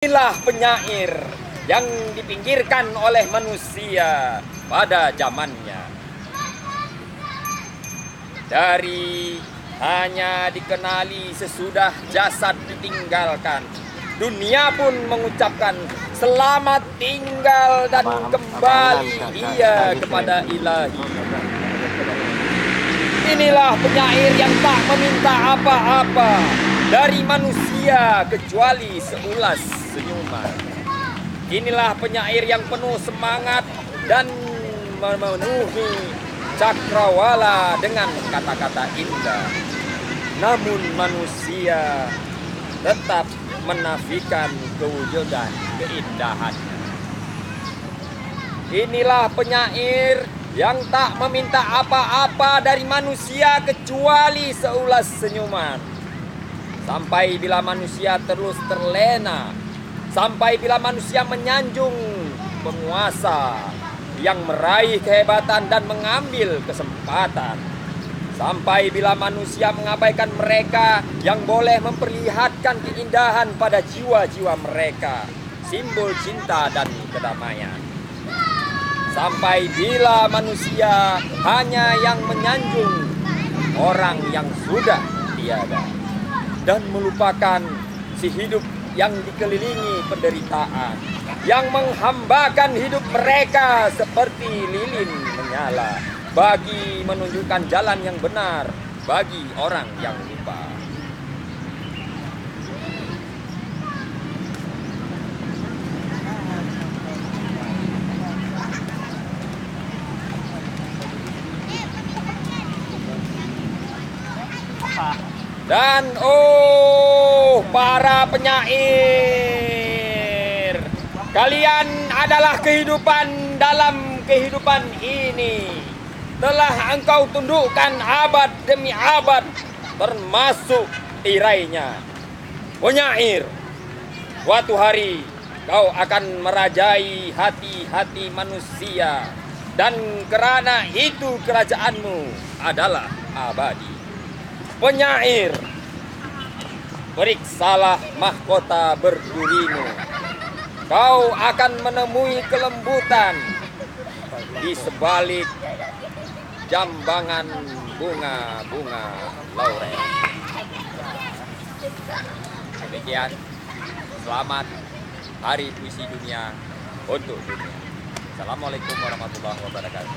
Inilah penyair yang dipinggirkan oleh manusia pada zamannya. Dari hanya dikenali sesudah jasad ditinggalkan, dunia pun mengucapkan selamat tinggal dan kembali ia kepada Ilahi. Inilah penyair yang tak meminta apa-apa dari manusia kecuali seulas senyuman. Inilah penyair yang penuh semangat dan memenuhi cakrawala dengan kata-kata indah. Namun manusia tetap menafikan kewujudan keindahannya. Inilah penyair yang tak meminta apa-apa dari manusia kecuali seulas senyuman. Sampai bila manusia terus terlena, sampai bila manusia menyanjung penguasa yang meraih kehebatan dan mengambil kesempatan, sampai bila manusia mengabaikan mereka yang boleh memperlihatkan keindahan pada jiwa-jiwa mereka, simbol cinta dan kedamaian. Sampai bila manusia hanya yang menyanjung orang yang sudah tiada dan melupakan si hidup yang dikelilingi penderitaan, yang menghambakan hidup mereka seperti lilin menyala bagi menunjukkan jalan yang benar bagi orang yang lupa. Dan para penyair, kalian adalah kehidupan dalam kehidupan ini. Telah engkau tundukkan abad demi abad, termasuk tirainya. Penyair, suatu hari kau akan merajai hati-hati manusia, dan kerana itu kerajaanmu adalah abadi. Penyair, periksalah mahkota berdurimu. Kau akan menemui kelembutan di sebalik jambangan bunga-bunga laurel. Demikian, selamat Hari Puisi Dunia untuk dunia. Assalamualaikum warahmatullahi wabarakatuh.